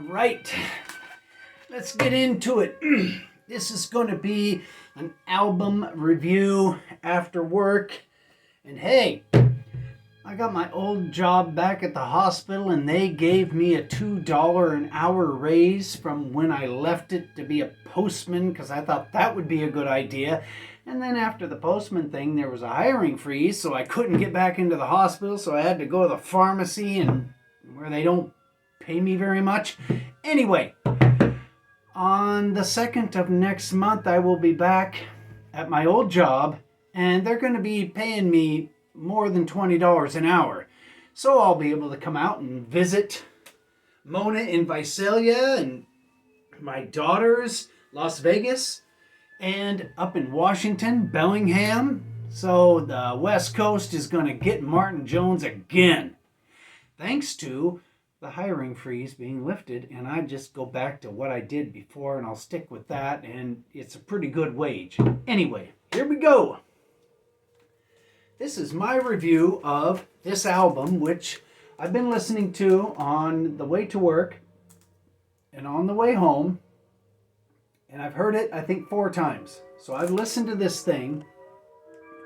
right, let's get into it. This is going to be an album review after work. And hey, I got my old job back at the hospital and they gave me a $2 an hour raise from when I left it to be a postman because I thought that would be a good idea. And then after the postman thing, there was a hiring freeze, so I couldn't get back into the hospital, so I had to go to the pharmacy and where they don't pay me very much. Anyway, on the 2nd of next month, I will be back at my old job, and they're going to be paying me more than $20 an hour. So I'll be able to come out and visit Mona in Visalia and my daughters, Las Vegas, and up in Washington, Bellingham. So the West Coast is going to get Martin Jones again, thanks to the hiring freeze being lifted, and I just go back to what I did before, and I'll stick with that, and it's a pretty good wage. Anyway, here we go. This is my review of this album, which I've been listening to on the way to work and on the way home, and I've heard it, I think, 4 times. So I've listened to this thing,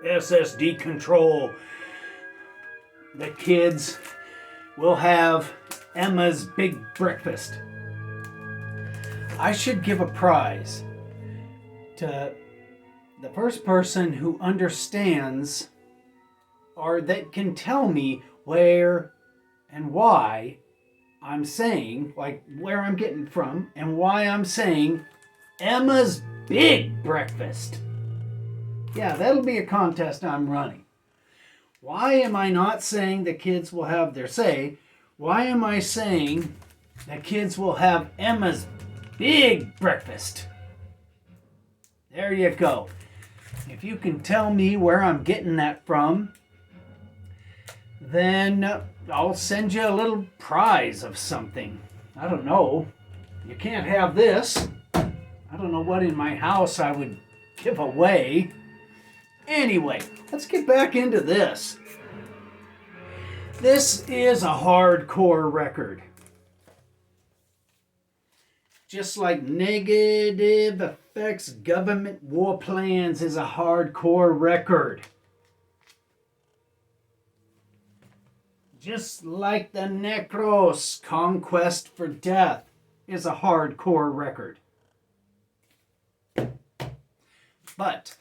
DECONTROL. The kids will have Emma's Big Breakfast. I should give a prize to the first person who understands or that can tell me where and why I'm saying, like where I'm getting from and why I'm saying Emma's Big Breakfast. Yeah, that'll be a contest I'm running. Why am I not saying the kids will have their say? Why am I saying that kids will have Emma's Big Breakfast? There you go. If you can tell me where I'm getting that from, then I'll send you a little prize of something. I don't know. You can't have this. I don't know what in my house I would give away. Anyway, let's get back into this. This is a hardcore record. Just like Negative Effects Government War Plans is a hardcore record. Just like the Necros Conquest for Death is a hardcore record. But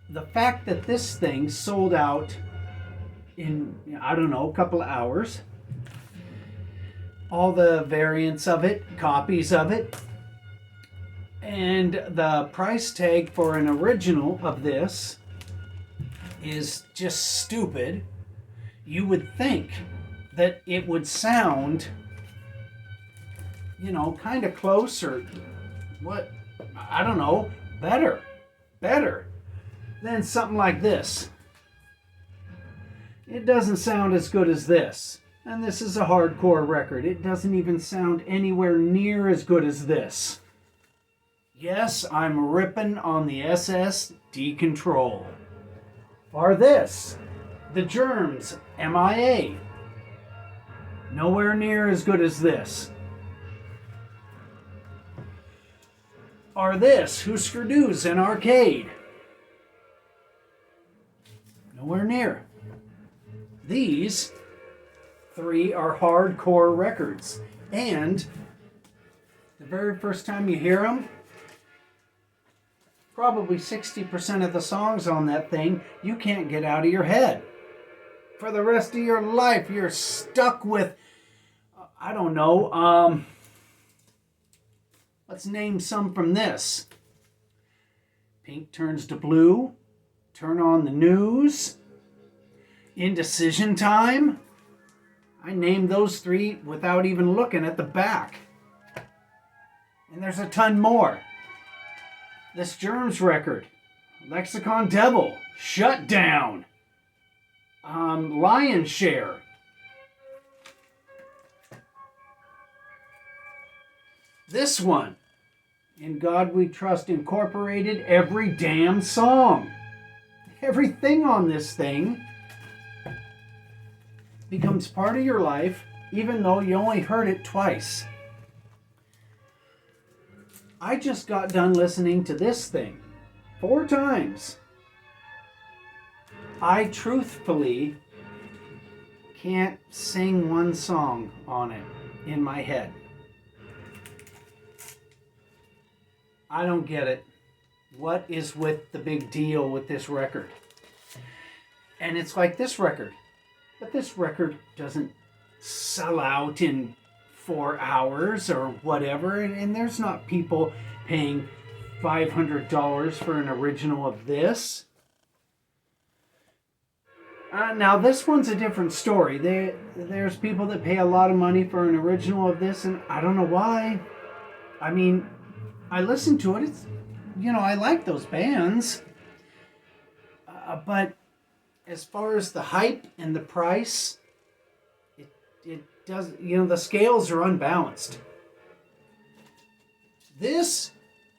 the fact that this thing sold out in, I don't know, a couple of hours, all the variants of it, copies of it, and the price tag for an original of this is just stupid. You would think that it would sound, kind of close or what, I don't know, better than something like this. It doesn't sound as good as this. And this is a hardcore record. It doesn't even sound anywhere near as good as this. Yes, I'm ripping on the SS DECONTROL. Or this, the Germs MIA. Nowhere near as good as this. Or this, Husker Du's an Arcade. Nowhere near. These 3 are hardcore records. And the very first time you hear them, probably 60% of the songs on that thing you can't get out of your head. For the rest of your life, you're stuck with, I don't know, let's name some from this. Pink Turns to Blue, Turn on the News, Indecision Time. I named those 3 without even looking at the back. And there's a ton more. This Germs record, Lexicon Devil, Shut Down, Lion's Share. This one, In God We Trust Incorporated, every damn song. Everything on this thing becomes part of your life, even though you only heard it twice. I just got done listening to this thing 4 times. I truthfully can't sing one song on it in my head. I don't get it. What is with the big deal with this record? And it's like this record. But this record doesn't sell out in 4 hours or whatever. And there's not people paying $500 for an original of this. Now, this one's a different story. There's people that pay a lot of money for an original of this, and I don't know why. I mean, I listen to it. It's, I like those bands. But as far as the hype and the price, it does, the scales are unbalanced. This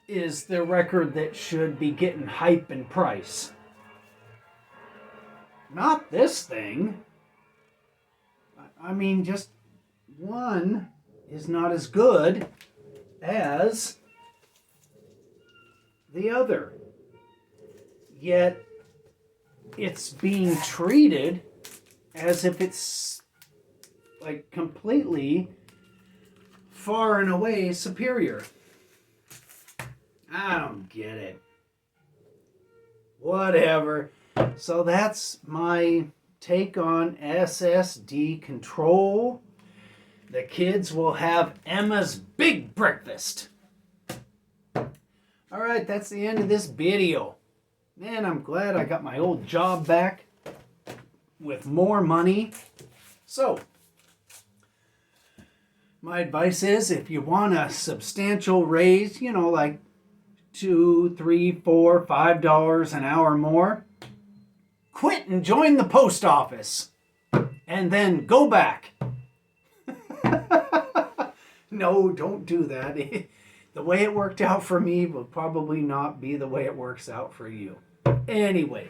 is the record that should be getting hype and price. Not this thing. I mean, just one is not as good as the other. Yet, it's being treated as if it's like completely far and away superior. I don't get it. Whatever. So that's my take on DECONTROL. The kids will have Emma's big breakfast. Alright, that's the end of this video. Man, I'm glad I got my old job back with more money. So, my advice is if you want a substantial raise, like $2, $3, $4, $5 an hour more, quit and join the post office. And then go back. No, don't do that. The way it worked out for me will probably not be the way it works out for you. Anyway,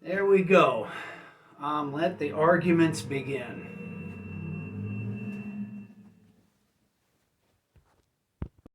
there we go. Let the arguments begin.